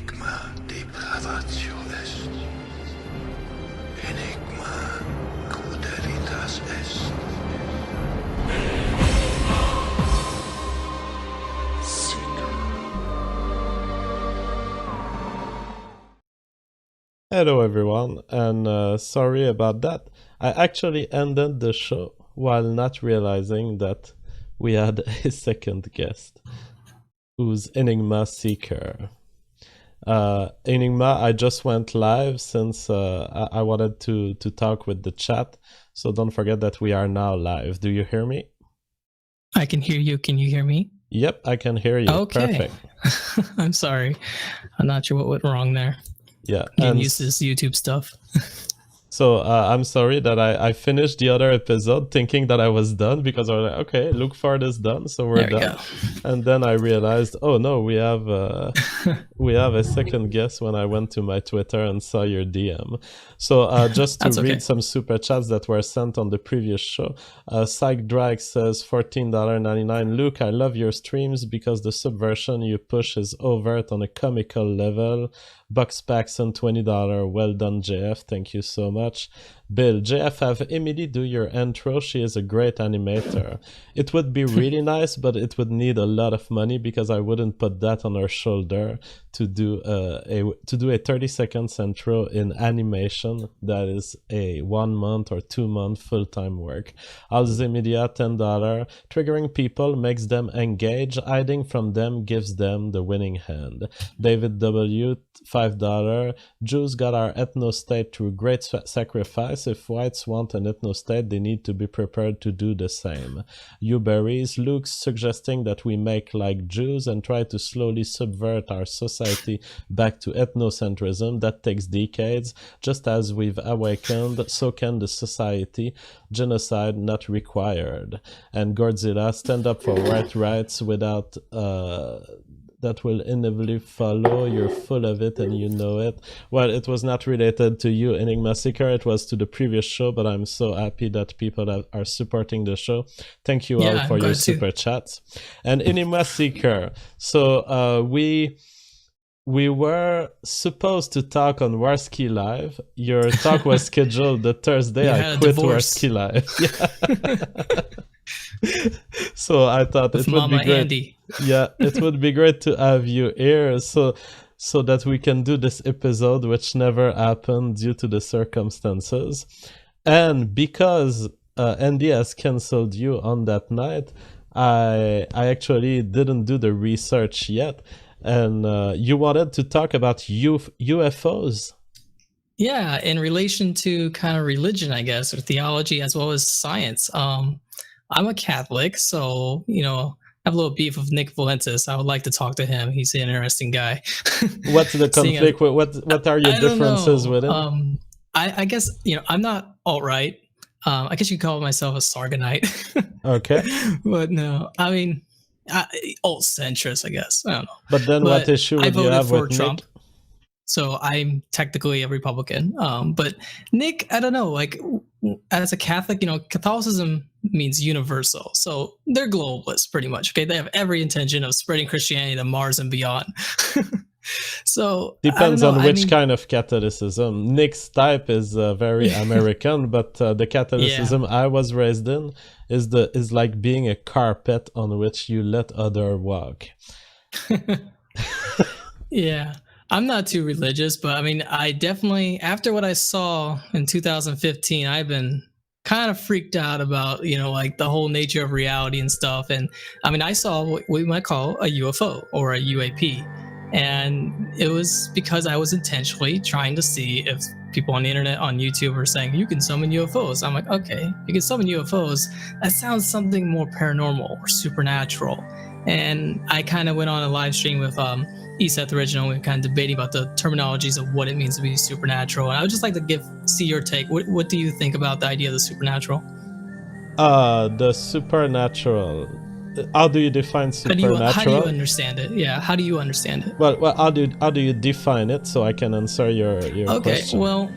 Enigma depravatio est. Enigma crudelitas est. Hello everyone, and sorry about that. I actually ended the show while not realizing that we had a second guest, who's Enigma Seeker. Enigma, I just went live since I wanted to talk with the chat, so don't forget that we are now live. Do you hear me? I can hear you. Can you hear me? Yep, I can hear you. Okay. Perfect. I'm sorry. I'm not sure what went wrong there. Yeah. Getting used to this YouTube stuff. So I'm sorry that I finished the other episode thinking that I was done, because I was like, okay, look for this done, so we're done. And then I realized, oh no, we have a second guest when I went to my Twitter and saw your DM. So just to read some super chats that were sent on the previous show. Psych Drag says $14.99. Luke, I love your streams because the subversion you push is overt on a comical level. Bucks Paxson, $20. Well done, JF. Thank you so much. Bill, JF, have Emily do your intro. She is a great animator. It would be really nice, but it would need a lot of money because I wouldn't put that on her shoulder to do a 30 seconds intro in animation. That is a 1 month or 2 month full-time work. Alzimedia, $10. Triggering people makes them engage. Hiding from them gives them the winning hand. David W, $5. Jews got our ethno-state through great sacrifice. If whites want an ethno-state, they need to be prepared to do the same. Uberries, Luke's suggesting that we make like Jews and try to slowly subvert our society back to ethnocentrism. That takes decades. Just as we've awakened, so can the society. Genocide not required. And Godzilla, stand up for white rights without that will inevitably follow. You're full of it and you know it. Well, it was not related to you, Enigma Seeker. It was to the previous show, but I'm so happy that people are supporting the show. Thank you all for your super chats. And Enigma Seeker, so we were supposed to talk on Warski Live. Your talk was scheduled the Thursday. I quit Warski Live. Yeah. So I thought it would be great. Andy. Yeah, it would be great to have you here so that we can do this episode, which never happened due to the circumstances. And because Andy has canceled you on that night, I actually didn't do the research yet. And you wanted to talk about UFOs. Yeah, in relation to kind of religion, I guess, or theology as well as science. I'm a Catholic, so, you know, I have a little beef with Nick Valentis. I would like to talk to him. He's an interesting guy. What's the conflict? What are your differences with him? I guess, you know, I'm not alt-right. I guess you could call myself a Sargonite. Okay. But no, I mean, alt-centrist, I guess. I don't know. But then what issue would you have with Trump? Nick? So I'm technically a Republican. But Nick, I don't know, like, as a Catholic, you know, Catholicism means universal. So they're globalists pretty much. Okay. They have every intention of spreading Christianity to Mars and beyond. So depends on which kind of Catholicism. Nick's type is very American, but the Catholicism I was raised in is like being a carpet on which you let other walk. Yeah. I'm not too religious, but I mean, I definitely, after what I saw in 2015, I've been kind of freaked out about, you know, like the whole nature of reality and stuff. And I mean, I saw what we might call a UFO or a UAP. And it was because I was intentionally trying to see if people on the internet, on YouTube, were saying, you can summon UFOs. I'm like, okay, you can summon UFOs. That sounds something more paranormal or supernatural. And I kind of went on a live stream with Eseth Original. We were kind of debating about the terminologies of what it means to be supernatural. And I would just like to see your take. What do you think about the idea of the supernatural? The supernatural. How do you define supernatural? How do you understand it? Yeah, how do you understand it? Well, how do you define it so I can answer your question? Okay, well,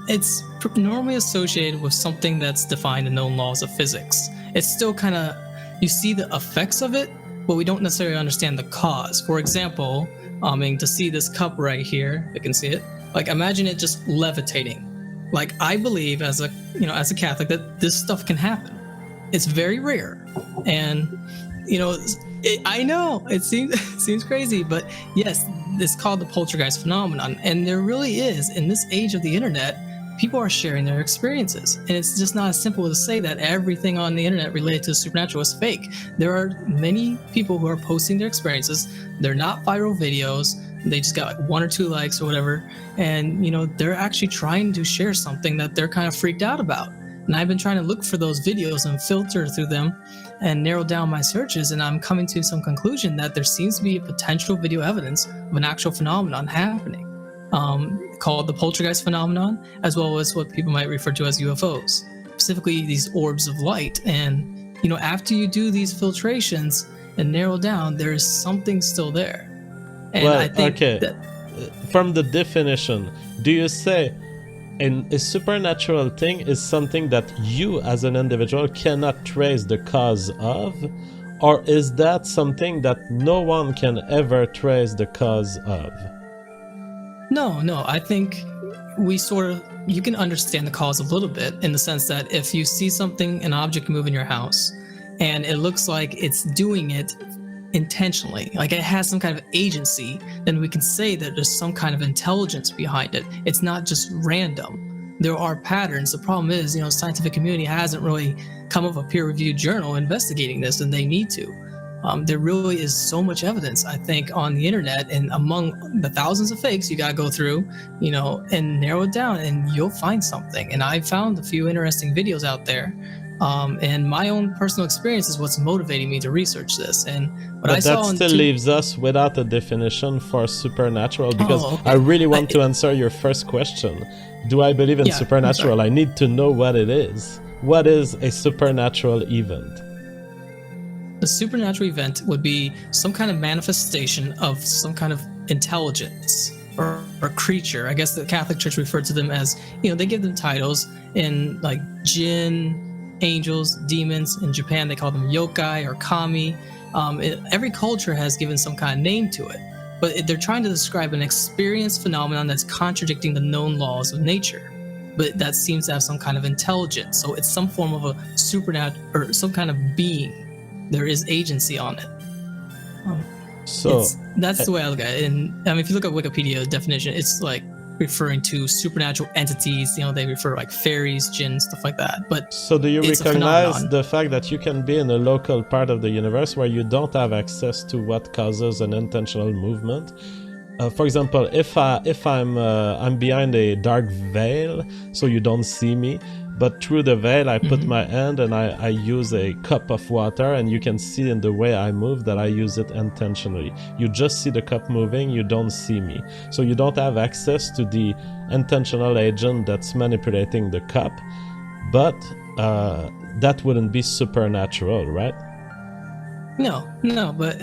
it's normally associated with something that's defined in known laws of physics. It's still kind of, you see the effects of it, but we don't necessarily understand the cause. For example, To see this cup right here, you can see it. Like, imagine it just levitating. Like, I believe as a Catholic that this stuff can happen. It's very rare, and I know it seems crazy, but yes, it's called the poltergeist phenomenon, and there really is, in this age of the internet, people are sharing their experiences, and it's just not as simple to say that everything on the internet related to the supernatural is fake. There are many people who are posting their experiences. They're not viral videos. They just got like 1 or 2 likes or whatever, and they're actually trying to share something that they're kind of freaked out about. And I've been trying to look for those videos and filter through them and narrow down my searches, and I'm coming to some conclusion that there seems to be a potential video evidence of an actual phenomenon happening, called the poltergeist phenomenon, as well as what people might refer to as UFOs, specifically these orbs of light. And after you do these filtrations and narrow down, there is something still there. And well, I think that from the definition, do you say a supernatural thing is something that you as an individual cannot trace the cause of, or is that something that no one can ever trace the cause of? No, I think you can understand the cause a little bit, in the sense that if you see something, an object move in your house, and it looks like it's doing it intentionally, like it has some kind of agency, then we can say that there's some kind of intelligence behind it. It's not just random. There are patterns. The problem is, the scientific community hasn't really come up with a peer-reviewed journal investigating this, and they need to. There really is so much evidence, I think, on the internet, and among the thousands of fakes you got to go through, and narrow it down, and you'll find something. And I found a few interesting videos out there. And my own personal experience is what's motivating me to research this. And what I saw that still leaves us without a definition for supernatural, because I really want to answer your first question. Do I believe in supernatural? I need to know what it is. What is a supernatural event? A supernatural event would be some kind of manifestation of some kind of intelligence or creature. I guess the Catholic Church referred to them as, they give them titles in like jinn, angels, demons. In Japan, they call them yokai or kami. Every culture has given some kind of name to it, but they're trying to describe an experienced phenomenon that's contradicting the known laws of nature, but that seems to have some kind of intelligence. So it's some form of a supernatural or some kind of being. There is agency on it. That's the way I look at it. And if you look at Wikipedia definition, it's like referring to supernatural entities. They refer like fairies, jinns, stuff like that. But so do you recognize the fact that you can be in a local part of the universe where you don't have access to what causes an intentional movement? For example, if I'm behind a dark veil, so you don't see me, but through the veil I put my hand and I use a cup of water, and you can see in the way I move that I use it intentionally. You just see the cup moving, you don't see me. So you don't have access to the intentional agent that's manipulating the cup, but that wouldn't be supernatural, right? No, but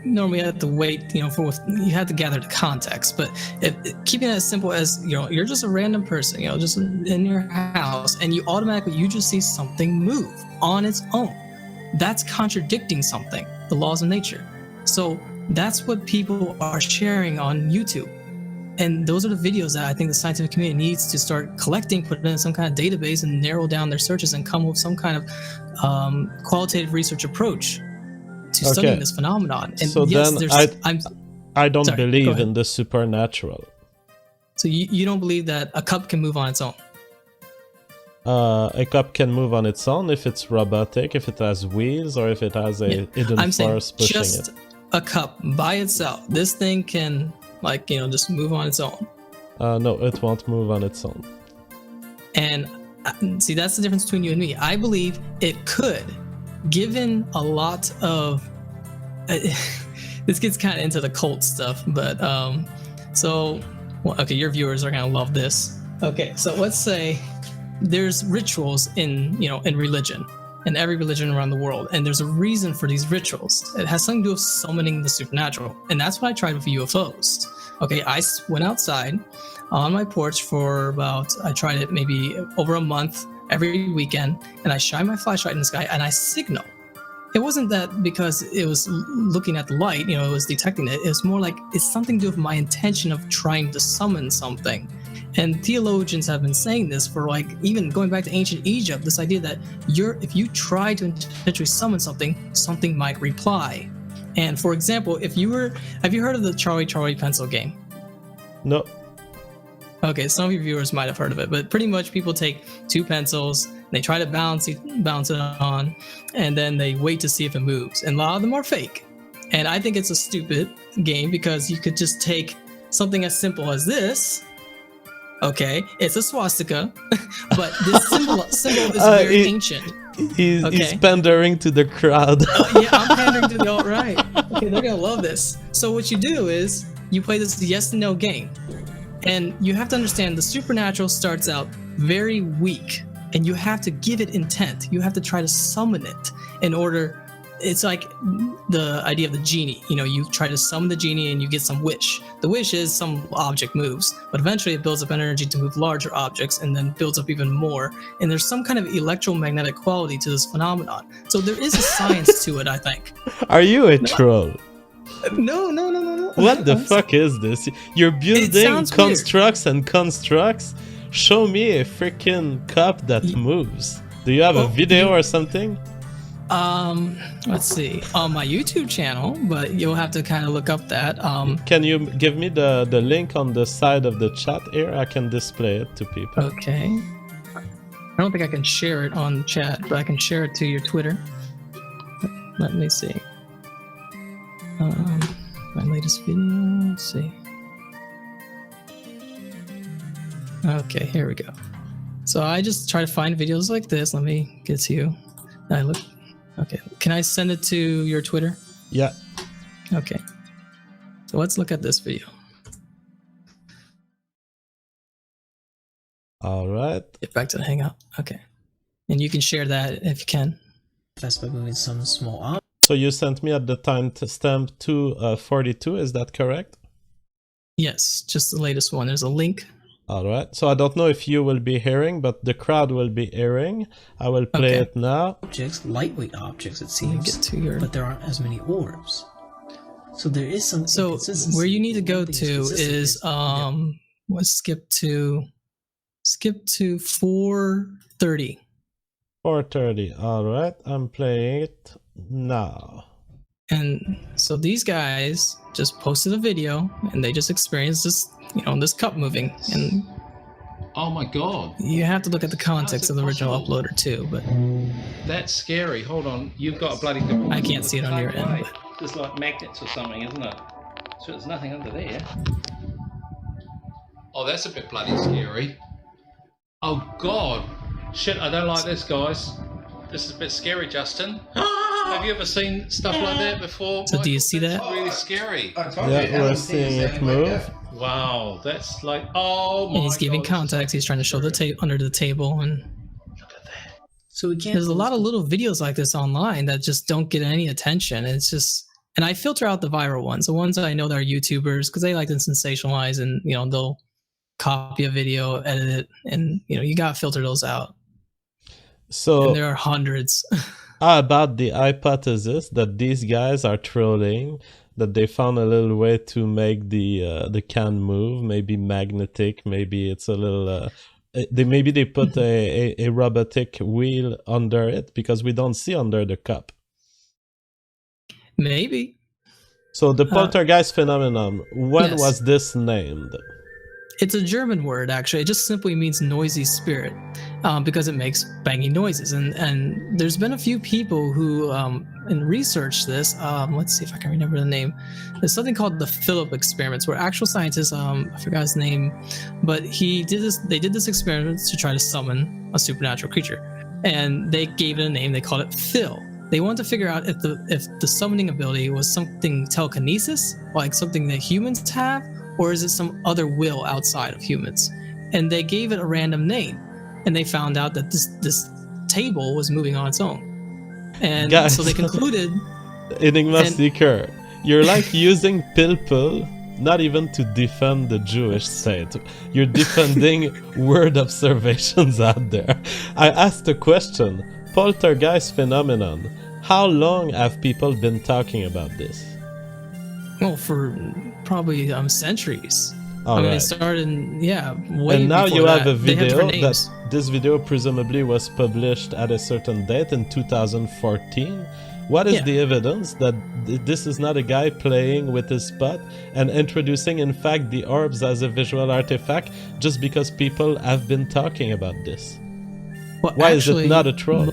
normally you have to wait, you have to gather the context. But keeping it as simple as, you're just a random person, just in your house, and you just see something move on its own. That's contradicting something, the laws of nature. So that's what people are sharing on YouTube. And those are the videos that I think the scientific community needs to start collecting, put in some kind of database, and narrow down their searches and come up with some kind of qualitative research approach to studying this phenomenon. And so yes, then I don't believe in the supernatural. So you don't believe that a cup can move on its own? A cup can move on its own if it's robotic, if it has wheels, or if it has a hidden force pushing just it. A cup by itself, this thing can just move on its own. No, it won't move on its own. And see, that's the difference between you and me. I believe it could, given a lot of this gets kind of into the cult stuff, but your viewers are gonna love this. Okay, so let's say there's rituals in religion, in every religion around the world, and there's a reason for these rituals. It has something to do with summoning the supernatural, and that's what I tried with UFOs. Okay, I went outside on my porch for I tried it maybe over a month every weekend, and I shine my flashlight in the sky and I signal. it wasn't that because it was looking at the light, it was detecting it. It's more like it's something to do with my intention of trying to summon something. And theologians have been saying this for like even going back to ancient Egypt, this idea that if you try to intentionally summon something might reply. And for example, have you heard of the Charlie Pencil game? No. Okay, some of your viewers might have heard of it, but pretty much people take 2 pencils, they try to bounce it on, and then they wait to see if it moves. And a lot of them are fake. And I think it's a stupid game because you could just take something as simple as this. Okay, it's a swastika, but this symbol is very ancient. He's pandering to the crowd. Yeah, I'm pandering to the alt-right. Okay, they're gonna love this. So what you do is you play this yes and no game. And you have to understand the supernatural starts out very weak, and you have to give it intent. You have to try to summon it in order. It's like the idea of the genie. You try to summon the genie and you get some wish. The wish is some object moves, but eventually it builds up energy to move larger objects and then builds up even more. And there's some kind of electromagnetic quality to this phenomenon. So there is a science to it, I think. Are you a troll? No. What the fuck is this? You're building constructs and constructs? Show me a freaking cup that moves. Do you have a video or something? Let's see. On my YouTube channel, but you'll have to kind of look up that. Can you give me the link on the side of the chat here? I can display it to people. Okay. I don't think I can share it on chat, but I can share it to your Twitter. Let me see. My latest video, let's see. Okay, here we go. So I just try to find videos like this. Let me get to you. Okay, can I send it to your Twitter? Yeah. Okay. So let's look at this video. All right. Get back to the Hangout. Okay. And you can share that if you can. That's by moving some small object. So you sent me at the time stamp 242, is that correct? Yes, just the latest one. There's a link. All right. So I don't know if you will be hearing, but the crowd will be hearing. I will play it now. Objects, lightweit objects, it seems. Get to your... But there aren't as many orbs. So there is some. So where you need to go to is let's skip to 4:30. 4:30. All right. I'm playing it now. And so these guys just posted a video, and they just experienced this, this cup moving. And oh my god! You have to look at the context of the original uploader too. But that's scary. Hold on, you've got a bloody. I can't see it on your end. But... There's like magnets or something, isn't it? So there's nothing under there. Oh, that's a bit bloody scary. Oh god! Shit! I don't like this, guys. This is a bit scary, Justin. Have you ever seen stuff like that before? So do you see that? It's really scary. Yeah, we're seeing it move. Wow, that's like, oh my god. And he's giving context. He's trying to show the tape under the table, and Look at that. So we can't. There's a lot of little videos like this online that just don't get any attention. It's just, and I filter out the viral ones, the ones that I know that are YouTubers, because they like to sensationalize, and they'll copy a video, edit it, and you gotta filter those out. So and there are hundreds. About the hypothesis that these guys are trolling, that they found a little way to make the can move, maybe magnetic, maybe it's a little maybe they put a robotic wheel under it, because we don't see under the cup. Maybe. So the poltergeist phenomenon, when yes. was this named? It's a German word, actually. It just simply means noisy spirit, because it makes banging noises. And there's been a few people who researched this. Let's see if I can remember the name. There's something called the Philip experiments, where actual scientists, I forgot his name, but they did this experiment to try to summon a supernatural creature. And they gave it a name. They called it Phil. They wanted to figure out if the summoning ability was something telekinesis, like something that humans have, or is it some other will outside of humans? And they gave it a random name, and they found out that this table was moving on its own. And Guys, so they concluded... Enigma Seeker, you're like using people not even to defend the Jewish state. You're defending word observations out there. I asked a question, poltergeist phenomenon. How long have people been talking about this? Well, for probably centuries. All I mean, right. it started way And now before you have that. a They have video different names. that this video presumably was published at a certain date in 2014. What is Yeah. the evidence that this is not a guy playing with his pot and introducing, in fact, the orbs as a visual artifact just because people have been talking about this? Well, Why is actually, it not a troll?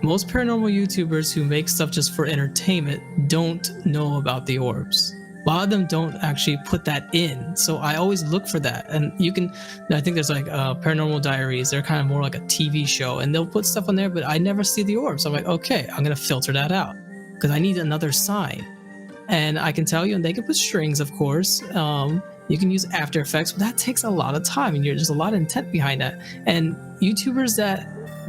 Most paranormal YouTubers who make stuff just for entertainment don't know about the orbs. A lot of them don't actually put that in. So I always look for that. And you can, I think there's like Paranormal Diaries. They're kind of more like a TV show and they'll put stuff on there, but I never see the orbs. I'm like, okay, I'm going to filter that out because I need another sign. And I can tell you, and they can put strings, of course. You can use After Effects, but that takes a lot of time and there's a lot of intent behind that. And YouTubers that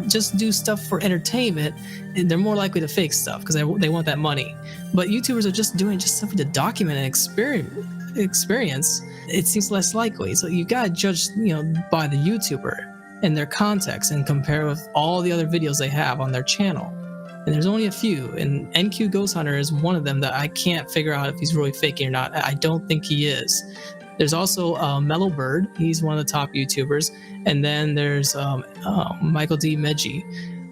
just do stuff for entertainment, they're more likely to fake stuff because they want that money. But YouTubers are just doing just something to document and experience. It seems less likely. So you gotta judge, by the YouTuber and their context and compare with all the other videos they have on their channel. And there's only a few, and NQ Ghost Hunter is one of them that I can't figure out if he's really faking or not. I don't think he is. There's also Mellow Bird. He's one of the top YouTubers. And then there's Michael D. Medji.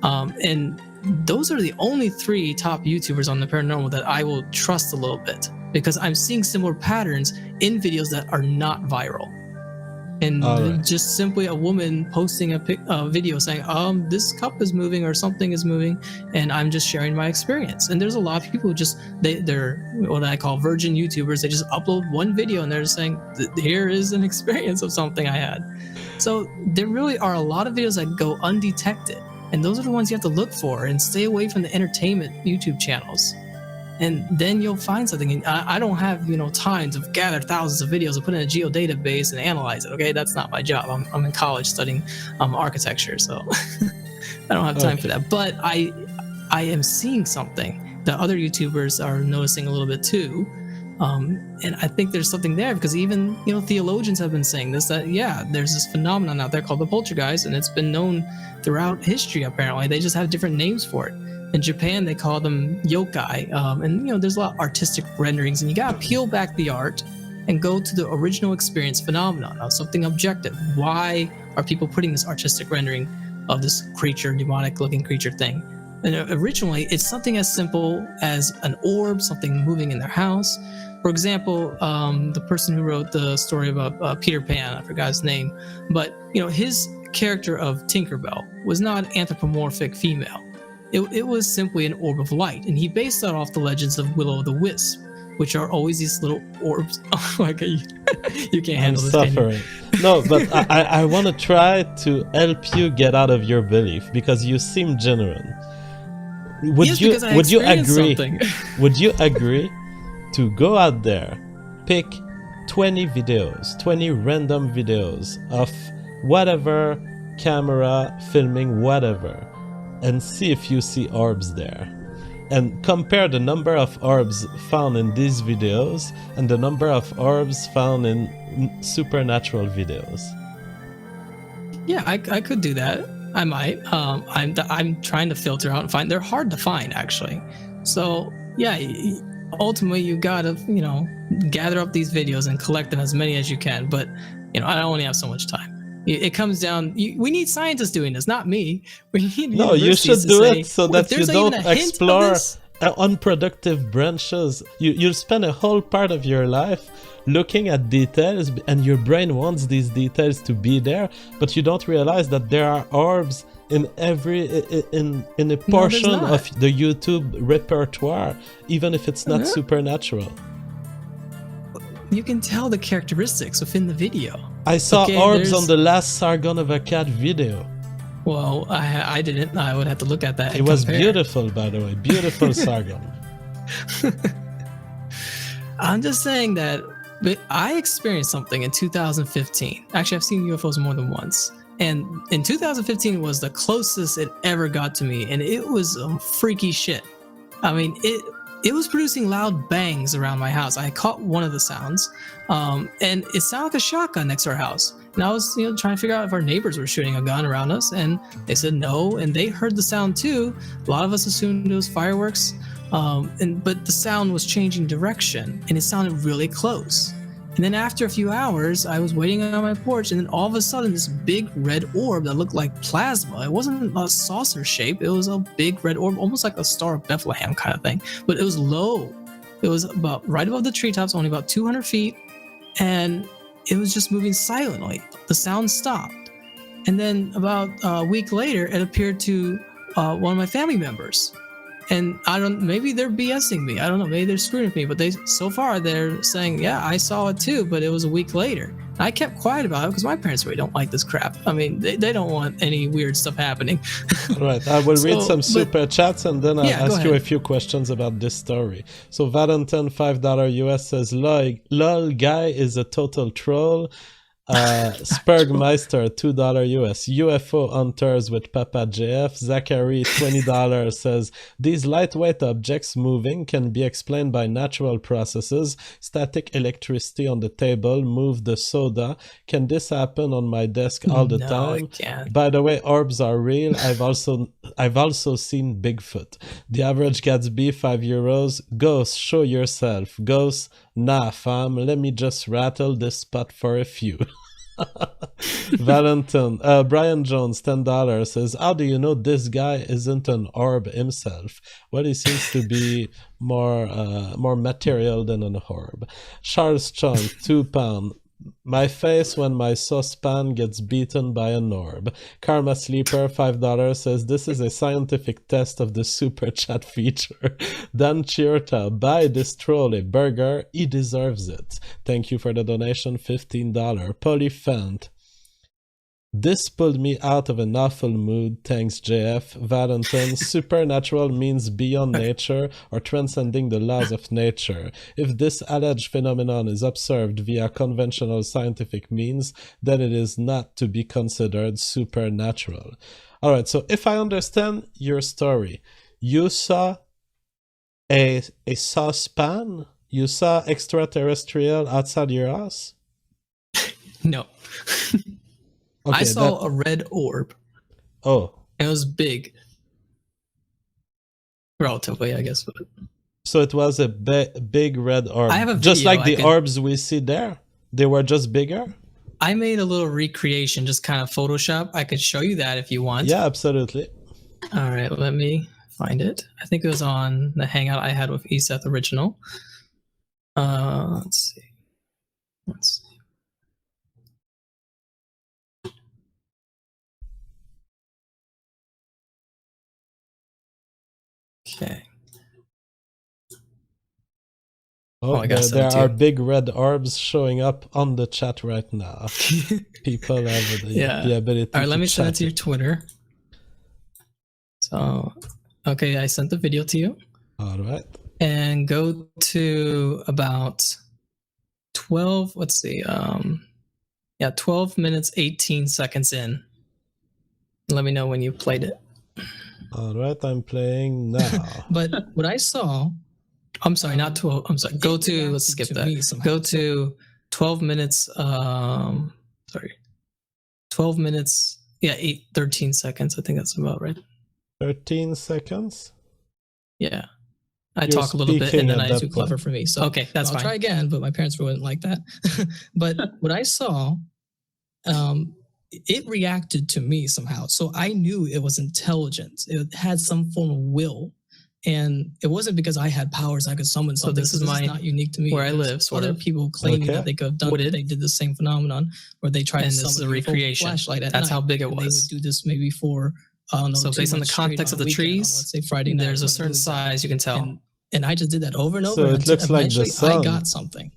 And those are the only 3 top YouTubers on the paranormal that I will trust a little bit because I'm seeing similar patterns in videos that are not viral. And Right. just simply a woman posting a video saying, this cup is moving or something is moving, and I'm just sharing my experience. And there's a lot of people who just, they're what I call virgin YouTubers. They just upload one video and they're just saying, here is an experience of something I had. So there really are a lot of videos that go undetected. And those are the ones you have to look for and stay away from the entertainment YouTube channels. And then you'll find something. And I don't have, time to gather thousands of videos and put in a geodatabase and analyze it. Okay, that's not my job. I'm in college studying architecture, so I don't have time for that. But I am seeing something that other YouTubers are noticing a little bit too. And I think there's something there because even, theologians have been saying this, that, there's this phenomenon out there called the Poltergeist, and it's been known throughout history, apparently. They just have different names for it. In Japan, they call them yokai. And, there's a lot of artistic renderings, and you got to peel back the art and go to the original experience phenomenon of something objective. Why are people putting this artistic rendering of this creature, demonic-looking creature thing? And originally, it's something as simple as an orb, something moving in their house. For example, the person who wrote the story about Peter Pan, I forgot his name, but his character of Tinkerbell was not an anthropomorphic female. It was simply an orb of light, and he based that off the legends of Will-o'-the-Wisp, which are always these little orbs. Oh my God, you can't handle this. I'm suffering. No, but I want to try to help you get out of your belief because you seem genuine. Would you agree? Would you agree to go out there, pick 20 videos, 20 random videos of whatever camera filming whatever, and see if you see orbs there, and compare the number of orbs found in these videos and the number of orbs found in supernatural videos? Yeah, I could do that. I might. I'm trying to filter out and find. They're hard to find, actually. So yeah, ultimately you gotta gather up these videos and collect them as many as you can. But I only have so much time. It comes down. We need scientists doing this, not me. We need you should do it so that you don't explore unproductive branches. You'll spend a whole part of your life looking at details, and your brain wants these details to be there, but you don't realize that there are orbs in every in a portion of the YouTube repertoire, even if it's not supernatural. You can tell the characteristics within the video. I saw orbs on the last Sargon of Akkad video. Well, I didn't. I would have to look at that. It was beautiful, by the way. Beautiful Sargon. I'm just saying that I experienced something in 2015. Actually, I've seen UFOs more than once. And in 2015 was the closest it ever got to me. And it was freaky shit. I mean, it was producing loud bangs around my house. I caught one of the sounds, and it sounded like a shotgun next to our house. And I was, trying to figure out if our neighbors were shooting a gun around us, and they said no, and they heard the sound too. A lot of us assumed it was fireworks, but the sound was changing direction, and it sounded really close. And then after a few hours, I was waiting on my porch, and then all of a sudden, this big red orb that looked like plasma. It wasn't a saucer shape. It was a big red orb, almost like a Star of Bethlehem kind of thing. But it was low. It was about right above the treetops, only about 200 feet. And it was just moving silently. The sound stopped. And then about a week later, it appeared to one of my family members. And maybe they're BSing me. I don't know. Maybe they're screwing with me. But so far they're saying, yeah, I saw it too, but it was a week later. And I kept quiet about it because my parents really don't like this crap. I mean, they don't want any weird stuff happening. Right. I will read some super chats and then I'll ask you a few questions about this story. So Valentin, $5 US says, lol, guy is a total troll. Spurgmeister, $2 US. UFO Hunters with Papa JF. Zachary, $20 says, these lightweight objects moving can be explained by natural processes. Static electricity on the table, move the soda. Can this happen on my desk all the time? It can't. By the way, orbs are real. I've also seen Bigfoot. The Average Gatsby, €5. Ghost, show yourself. Ghost, nah fam, let me just rattle this spot for a few. Valentin, Brian Jones, $10 says, how do you know this guy isn't an orb himself? Well, he seems to be more material than an orb. Charles Chung, £2. My face when my saucepan gets beaten by an orb. Karma Sleeper, $5 says, this is a scientific test of the super chat feature. Dan Chirta, buy this troll a burger. He deserves it. Thank you for the donation, $15. Polyphant. This pulled me out of an awful mood. Thanks, JF. Valentin, supernatural means beyond nature or transcending the laws of nature. If this alleged phenomenon is observed via conventional scientific means, then it is not to be considered supernatural. All right, so if I understand your story, you saw a saucepan? You saw extraterrestrial outside your house? No. Okay, I saw a red orb. Oh. It was big. Relatively, I guess. But... So it was a big red orb. I have a video, just like the orbs we see there? They were just bigger? I made a little recreation, just kind of Photoshop. I could show you that if you want. Yeah, absolutely. All right, let me find it. I think it was on the Hangout I had with Eseth Original. Let's see. Okay. Oh, there are big red orbs showing up on the chat right now. People have the ability. All right, let me send it to your Twitter. So, okay, I sent the video to you. All right. And go to about 12. Let's see. 12 minutes 18 seconds in. Let me know when you played it. All right, I'm playing now. But what I saw, I'm sorry, not 12. I'm sorry. Go to, let's skip that. Go to 12 minutes. 12 minutes. Yeah, 13 seconds. I think that's about right. 13 seconds? Yeah. I talk a little bit and then I do clever for me. So okay, that's fine. I'll try again, but my parents wouldn't like that. But what I saw, it reacted to me somehow. So I knew it was intelligent. It had some form of will. And it wasn't because I had powers I could summon something. So this is not unique to me. Where I live. So other people claiming that they could have done it. They did the same phenomenon where they tried to summon a recreation. Flashlight at night. That's how big it was. They would do this maybe for, I don't know. So based on the context of the trees, let's say Friday night, there's a certain size you can tell. And I just did that over and over. So it looks like the sun. I got something.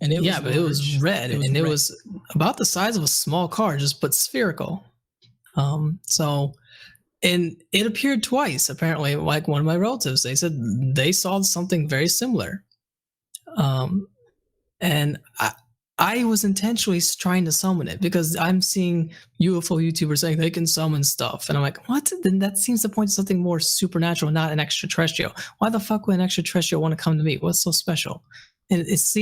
And it was but it was red, and it was about the size of a small car, but spherical. And it appeared twice, apparently, like one of my relatives. They said they saw something very similar. And I was intentionally trying to summon it because I'm seeing UFO YouTubers saying they can summon stuff. And I'm like, what? Then that seems to point to something more supernatural, not an extraterrestrial. Why the fuck would an extraterrestrial want to come to me? What's so special? And it's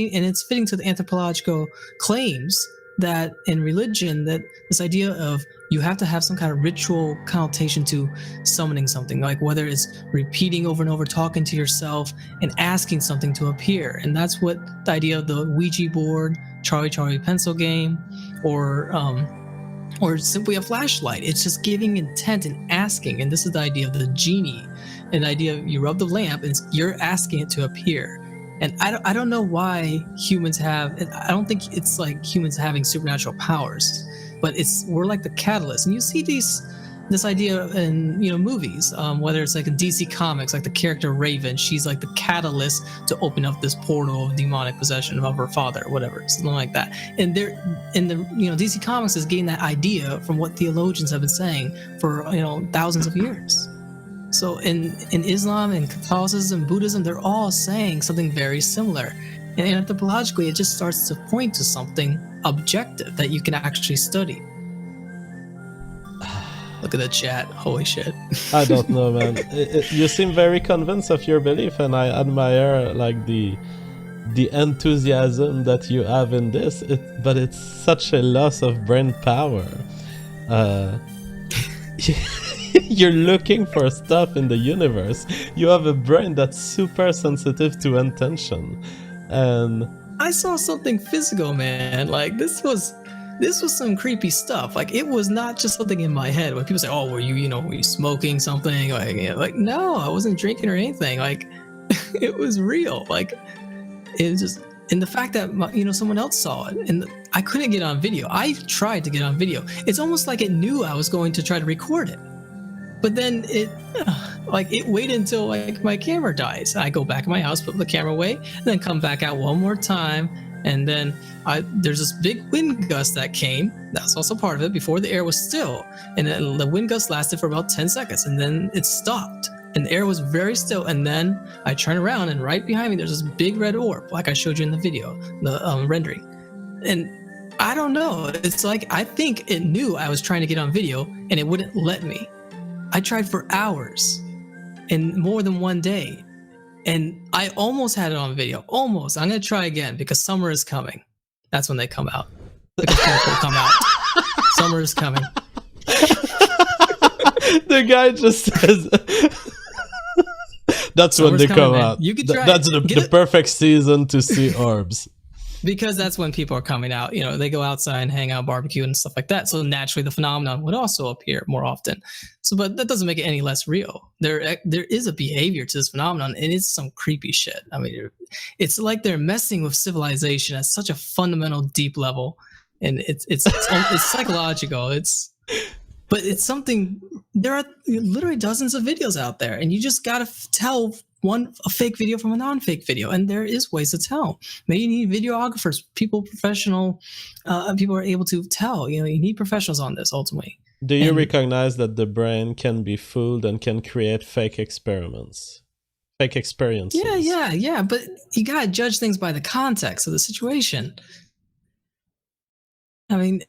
fitting to the anthropological claims that in religion, that this idea of you have to have some kind of ritual connotation to summoning something, like whether it's repeating over and over, talking to yourself and asking something to appear. And that's what the idea of the Ouija board, Charlie pencil game, or simply a flashlight. It's just giving intent and asking. And this is the idea of the genie, and the idea of you rub the lamp and you're asking it to appear. And I don't know why humans have, I don't think it's like humans having supernatural powers, but we're like the catalyst. And you see this idea in, movies, whether it's like in DC Comics, like the character Raven, she's like the catalyst to open up this portal of demonic possession of her father, or whatever, something like that. And DC Comics is getting that idea from what theologians have been saying for, thousands of years. So in Islam and Catholicism, Buddhism, they're all saying something very similar. And anthropologically, it just starts to point to something objective that you can actually study. Look at the chat. Holy shit. I don't know, man. You seem very convinced of your belief, and I admire like the enthusiasm that you have in this. But it's such a loss of brain power. You're looking for stuff in the universe. You have a brain that's super sensitive to intention, and I saw something physical, man. Like this was some creepy stuff. Like it was not just something in my head. When people say, "Oh, were you smoking something?" Like no, I wasn't drinking or anything. Like it was real. Like it was just, and the fact that someone else saw it, and I couldn't get on video. I tried to get on video. It's almost like it knew I was going to try to record it. But then it waited until like my camera dies. I go back in my house, put the camera away, and then come back out one more time. And then there's this big wind gust that came. That's also part of it, before the air was still. And then the wind gust lasted for about 10 seconds, and then it stopped. And the air was very still. And then I turn around, and right behind me, there's this big red orb, like I showed you in the video, the rendering. And I don't know. It's like, I think it knew I was trying to get on video, and it wouldn't let me. I tried for hours and more than one day, and I almost had it on video. Almost. I'm going to try again because summer is coming. That's when they come out. The people come out. Summer is coming. The guy just says that's Summer's when they come out. You can try. That's the perfect season to see orbs. Because that's when people are coming out. They go outside and hang out, barbecue and stuff like that. So naturally the phenomenon would also appear more often. So, but that doesn't make it any less real. There is a behavior to this phenomenon, and it's some creepy shit. I mean, it's like they're messing with civilization at such a fundamental, deep level. And it's psychological. But it's something, there are literally dozens of videos out there, and you just got to tell a fake video from a non-fake video, and there is ways to tell. Maybe you need videographers, professional people are able to tell. You need professionals on this ultimately. Do you recognize that the brain can be fooled and can create fake experiences? Yeah. But you gotta judge things by the context of the situation. I mean,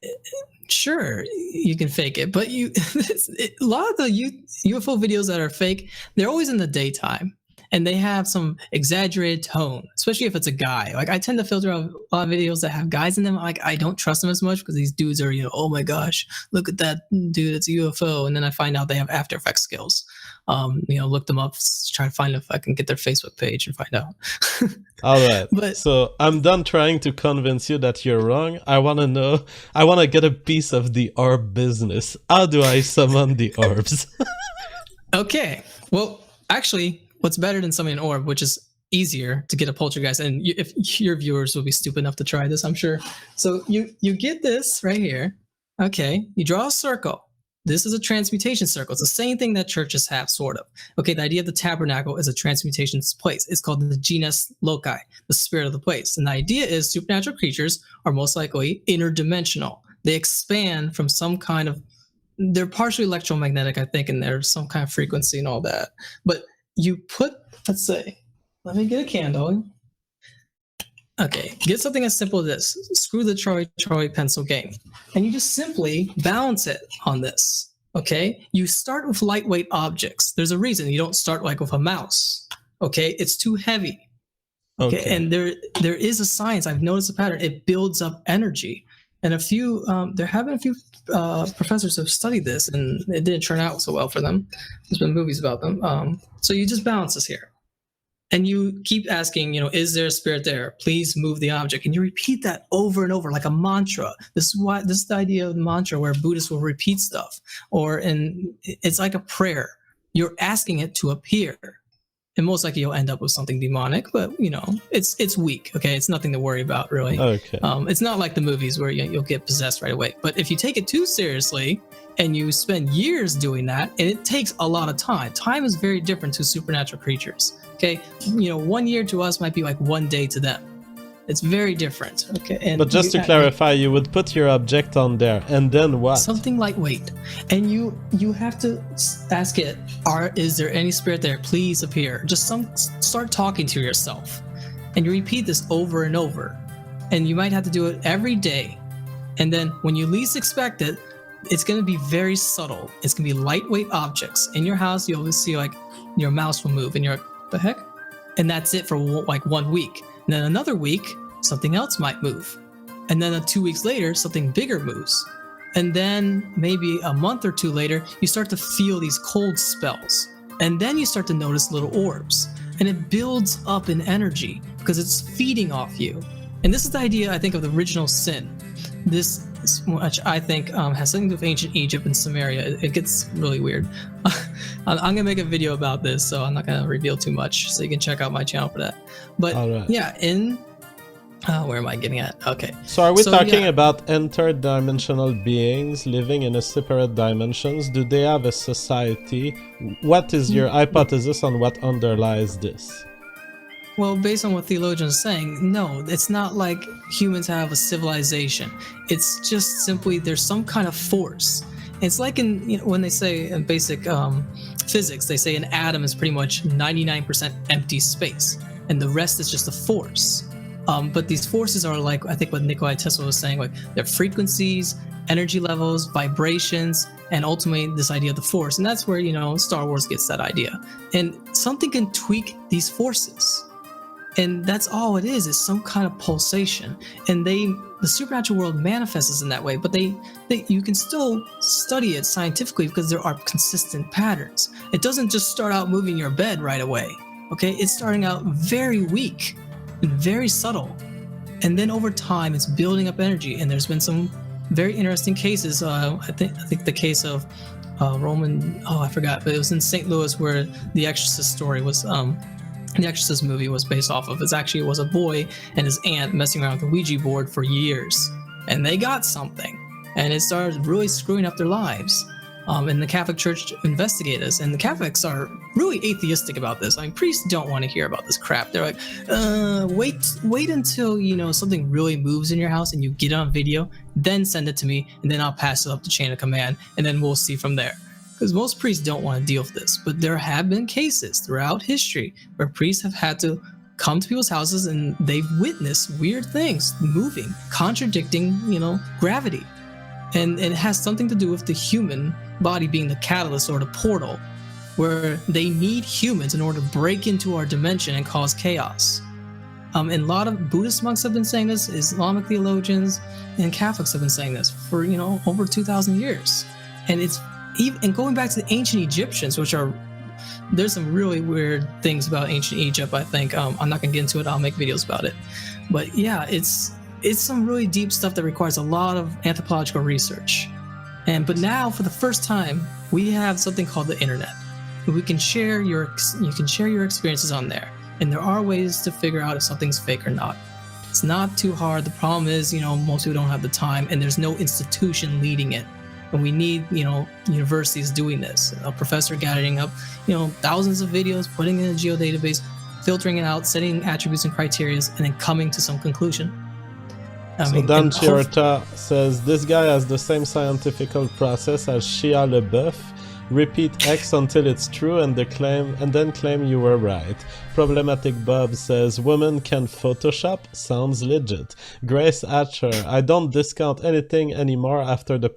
sure, you can fake it, but a lot of the UFO videos that are fake, they're always in the daytime. And they have some exaggerated tone, especially if it's a guy. Like I tend to filter out a lot of videos that have guys in them. Like I don't trust them as much because these dudes are, oh my gosh, look at that dude, it's a UFO. And then I find out they have After Effects skills. Look them up, try to find if I can get their Facebook page and find out. All right. So I'm done trying to convince you that you're wrong. I want to get a piece of the orb business. How do I summon the orbs? Okay. Well, actually, what's better than summoning an orb, which is easier to get a poltergeist, and if your viewers will be stupid enough to try this, I'm sure. So you get this right here. Okay, you draw a circle. This is a transmutation circle. It's the same thing that churches have, sort of. Okay, the idea of the tabernacle is a transmutation place. It's called the genus loci, the spirit of the place. And the idea is supernatural creatures are most likely interdimensional. They expand from some kind of, they're partially electromagnetic, I think, and there's some kind of frequency and all that. But you put, let's say, let me get a candle. Okay, get something as simple as this. Screw the Charlie pencil game. And you just simply balance it on this, okay? You start with lightweight objects. There's a reason you don't start like with a mouse, okay? It's too heavy, okay? And there is a science. I've noticed a pattern. It builds up energy. And there have been a few professors who have studied this, and it didn't turn out so well for them. There's been movies about them. So you just balance this here. And you keep asking, is there a spirit there? Please move the object. And you repeat that over and over like a mantra. This is the idea of mantra, where Buddhists will repeat stuff. It's like a prayer. You're asking it to appear. And most likely you'll end up with something demonic, but it's weak. Okay, it's nothing to worry about, really. Okay. It's not like the movies where you'll get possessed right away. But if you take it too seriously and you spend years doing that, and it takes a lot of time. Time is very different to supernatural creatures. Okay, 1 year to us might be like 1 day to them. It's very different. Okay, but just to clarify, you would put your object on there, and then what? Something lightweight, and you have to ask it: is there any spirit there? Please appear. Just start talking to yourself, and you repeat this over and over, and you might have to do it every day, and then when you least expect it, it's going to be very subtle. It's going to be lightweight objects in your house. You'll see like your mouse will move, and you're like, the heck? And that's it for like 1 week. And then another week, something else might move. And then 2 weeks later, something bigger moves. And then maybe a month or two later, you start to feel these cold spells. And then you start to notice little orbs. And it builds up in energy because it's feeding off you. And this is the idea, I think, of the original sin. This, which I think has something to do with ancient Egypt and Samaria. It gets really weird. I'm going to make a video about this, so I'm not going to reveal too much, so you can check out my channel for that. But yeah, where am I getting at? Okay. So are we talking about interdimensional beings living in a separate dimensions? Do they have a society? What is your hypothesis on what underlies this? Well, based on what theologians are saying, no, it's not like humans have a civilization. It's just simply there's some kind of force. It's like when they say in basic physics, they say an atom is pretty much 99% empty space, and the rest is just a force. But these forces are like, I think what Nikolai Tesla was saying, like they're frequencies, energy levels, vibrations, and ultimately this idea of the force. And that's where, Star Wars gets that idea. And something can tweak these forces. And that's all it is some kind of pulsation. And the supernatural world manifests in that way, but you can still study it scientifically because there are consistent patterns. It doesn't just start out moving your bed right away. Okay, it's starting out very weak and very subtle. And then over time, it's building up energy. And there's been some very interesting cases. I think the case of I forgot, but it was in St. Louis where the Exorcist story was, the Exorcist movie was based off of. It was a boy and his aunt messing around with the Ouija board for years, and they got something, and it started really screwing up their lives. And the Catholic Church investigated this, and the Catholics are really atheistic about this. I mean, priests don't want to hear about this crap. They're like, wait until something really moves in your house and you get it on video, then send it to me, and then I'll pass it up the chain of command, and then we'll see from there. Because most priests don't want to deal with this, but there have been cases throughout history where priests have had to come to people's houses and they've witnessed weird things moving, contradicting, gravity. And it has something to do with the human body being the catalyst or the portal, where they need humans in order to break into our dimension and cause chaos. And a lot of Buddhist monks have been saying this, Islamic theologians, and Catholics have been saying this for, over 2,000 years. And and going back to the ancient Egyptians, there's some really weird things about ancient Egypt, I think. I'm not going to get into it. I'll make videos about it. But yeah, it's some really deep stuff that requires a lot of anthropological research. But now, for the first time, we have something called the internet. You can share your experiences on there. And there are ways to figure out if something's fake or not. It's not too hard. The problem is, most people don't have the time, and there's no institution leading it. And we need, universities doing this. A professor gathering up, thousands of videos, putting it in a geodatabase, filtering it out, setting attributes and criteria, and then coming to some conclusion. Dan Chiorta says, this guy has the same scientific process as Shia LaBeouf. Repeat X until it's true and then claim you were right. Problematic Bob says, women can Photoshop? Sounds legit. Grace Hatcher, I don't discount anything anymore after the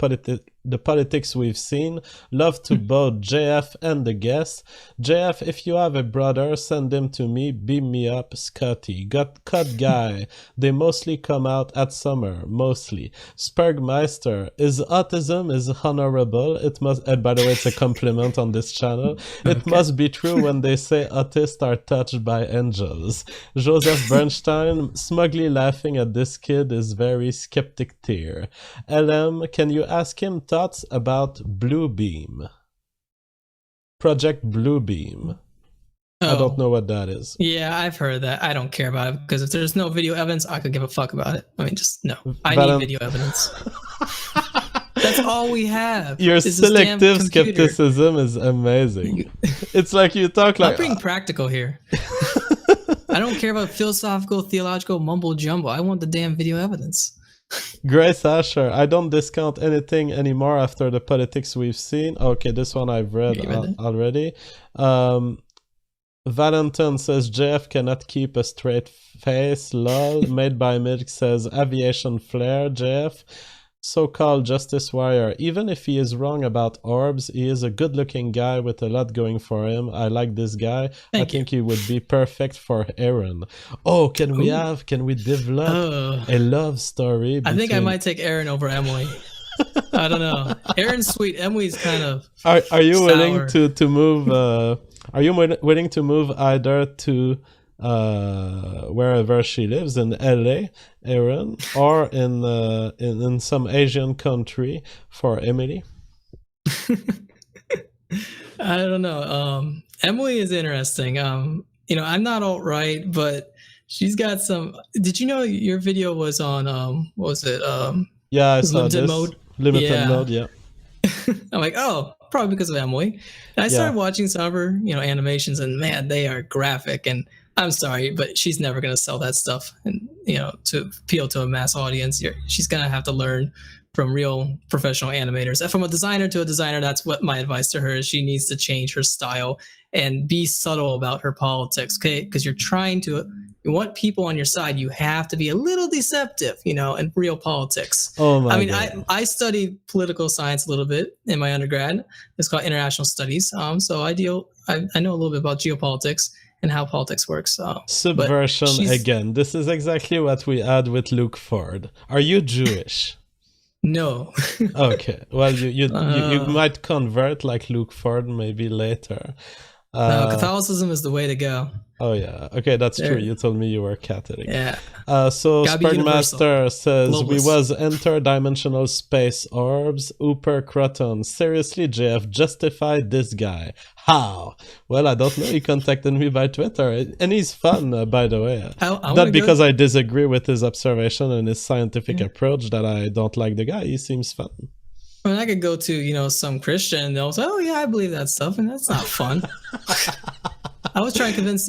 the politics we've seen. Love to both JF and the guests. JF, if you have a brother, send him to me. Beam me up, Scotty. Got cut guy. They mostly come out at summer. Mostly. Spurgmeister. Is autism is honorable? It must. And by the way, it's a compliment on this channel. It must be true when they say autists are touched by angels. Joseph Bernstein, smugly laughing at this kid is very skeptic tier. LM, can you ask him thoughts about Bluebeam? Project Bluebeam. I don't know what that is. Yeah, I've heard that. I don't care about it because if there's no video evidence, I could give a fuck about it. I mean, just no. I need video evidence. That's all we have. Your selective skepticism is amazing. It's like you talk like... I'm being practical here. I don't care about philosophical, theological mumbo jumbo. I want the damn video evidence. Grace Asher, I don't discount anything anymore after the politics we've seen. Okay, this one I've read already. Valentin says JF cannot keep a straight face. Lol. Made by Milk says aviation flare. JF, so-called justice warrior. Even if he is wrong about orbs, he is a good-looking guy with a lot going for him. I like this guy. I think he would be perfect for Aaron. Oh, can we develop a love story? I think I might take Aaron over Emily. I don't know. Aaron's sweet. Emily's kind of. Are you sour. willing to move? Are you willing to move either to wherever she lives in LA, Aaron, or in some Asian country for Emily? I don't know. Emily is interesting. I'm not alt-right, but she's got some. Did you know your video was on what was it? Yeah, I saw limited this. mode. Limited mode, yeah. I'm like, oh, probably because of Emily. And I started watching some of her, animations, and man, they are graphic. And I'm sorry, but she's never gonna sell that stuff, and to appeal to a mass audience. She's gonna have to learn from real professional animators. From a designer to a designer, that's what my advice to her is. She needs to change her style and be subtle about her politics, okay? Because you want people on your side. You have to be a little deceptive, in real politics. Oh my God. I studied political science a little bit in my undergrad. It's called international studies. So I know a little bit about geopolitics and how politics works. Subversion again. This is exactly what we had with Luke Ford. Are you Jewish? No. Okay. Well, you might convert like Luke Ford maybe later. No, Catholicism is the way to go. Oh yeah. Okay, that's true. You told me you were Catholic. Yeah. So Spurgmaster says Globus. we was interdimensional space orbs. Uper Croton. Seriously, JF, justify this guy. How? Well, I don't know. He contacted me by Twitter, and he's fun, by the way. Not because I disagree with his observation and his scientific approach that I don't like the guy. He seems fun. I mean, I could go to, some Christian and they'll say, oh, yeah, I believe that stuff. And that's not fun. I was trying to convince,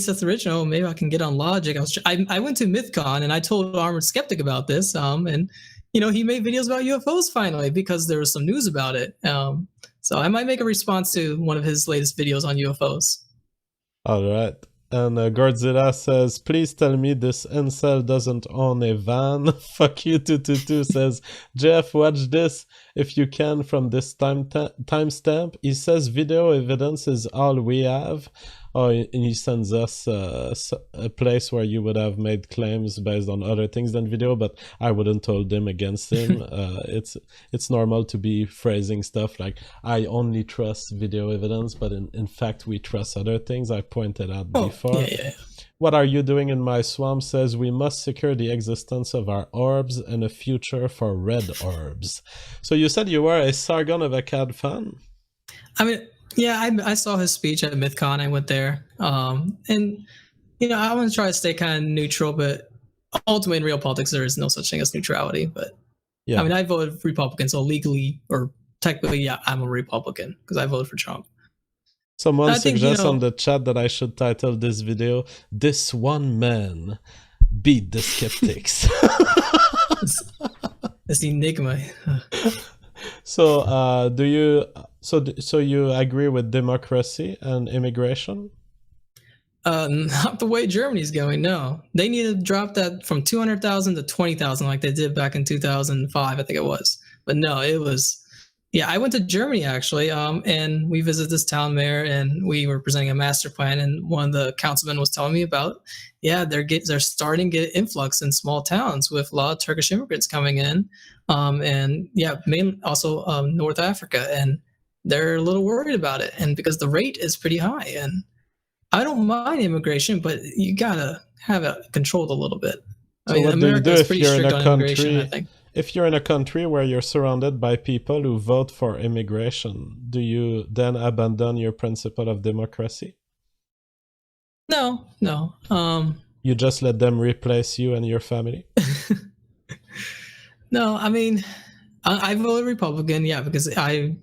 Seth Original, maybe I can get on Logic. I went to MythCon and I told Armored Skeptic about this. And, he made videos about UFOs finally because there was some news about it. So I might make a response to one of his latest videos on UFOs. All right. And Godzilla says, please tell me this incel doesn't own a van. Fuck you, 222 says, Jeff, watch this if you can from this timestamp. He says video evidence is all we have. Oh, and he sends us a place where you would have made claims based on other things than video, but I wouldn't hold him against him. It's normal to be phrasing stuff like, I only trust video evidence, but in fact, we trust other things. I pointed out before. Yeah. What are you doing in my swamp says we must secure the existence of our orbs and a future for red orbs. So you said you were a Sargon of Akkad fan? I mean, yeah, I saw his speech at MythCon. I went there. And, I want to try to stay kind of neutral, but ultimately in real politics, there is no such thing as neutrality. But yeah, I mean, I voted Republican, so legally or technically, yeah, I'm a Republican because I voted for Trump. Someone suggests on the chat that I should title this video, This One Man Beat the Skeptics. It's the enigma. So, so you agree with democracy and immigration? Not the way Germany's going. No, they need to drop that from 200,000 to 20,000, like they did back in 2005, I think it was. But no, it was Yeah, I went to Germany actually, and we visited this town mayor, and we were presenting a master plan. And one of the councilmen was telling me about, yeah, they're starting to get influx in small towns with a lot of Turkish immigrants coming in, and yeah, mainly also North Africa, and they're a little worried about it, and because the rate is pretty high. And I don't mind immigration, but you gotta have it controlled a little bit. So what do you do if you're in a country? I think. If you're in a country where you're surrounded by people who vote for immigration, do you then abandon your principle of democracy? No. You just let them replace you and your family? No, I mean, I voted Republican, yeah, because I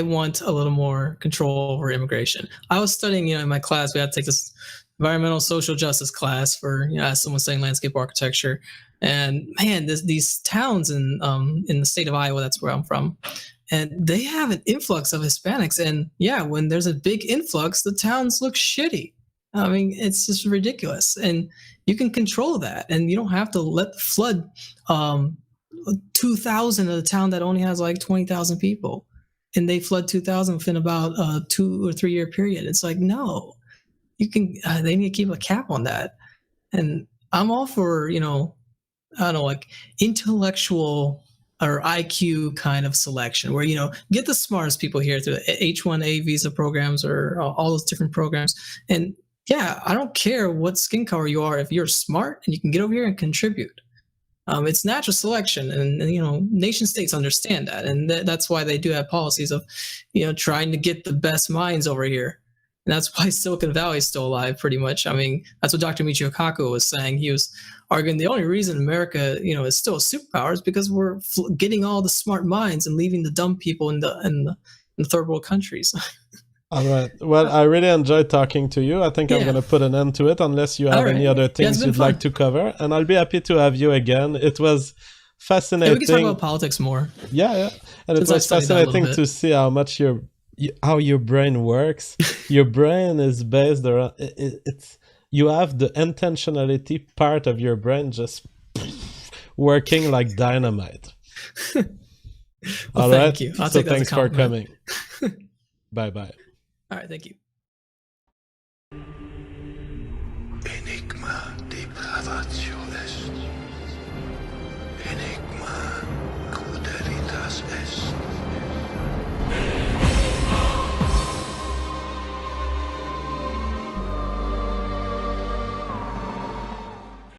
want a little more control over immigration. I was studying, in my class, we had to take this environmental social justice class for, as someone saying landscape architecture. And man, these towns in the state of Iowa, that's where I'm from, and they have an influx of Hispanics. And yeah, when there's a big influx, the towns look shitty. I mean, it's just ridiculous. And you can control that, and you don't have to let the flood 2,000 of the town that only has like 20,000 people, and they flood 2,000 within about a 2 or 3 year period. It's like, no, you can. They need to keep a cap on that. And I'm all for, I don't know, like intellectual or IQ kind of selection where, get the smartest people here through the H-1A visa programs or all those different programs. And yeah, I don't care what skin color you are. If you're smart and you can get over here and contribute, it's natural selection. And nation states understand that. And that's why they do have policies of, trying to get the best minds over here. And that's why Silicon Valley is still alive, pretty much. I mean, that's what Dr. Michio Kaku was saying. He was arguing the only reason America, is still a superpower is because we're getting all the smart minds and leaving the dumb people in the third world countries. All right. Well, I really enjoyed talking to you. I think I'm going to put an end to it unless you have any other things you'd like to cover. And I'll be happy to have you again. It was fascinating. Yeah, we can talk about politics more. Yeah. And it was fascinating to see how much how your brain works. Your brain is based around it's you have the intentionality part of your brain just working like dynamite. All right. Thank you. I'll so take that thanks for coming. Bye. All right, thank you. Enigma depravatio est.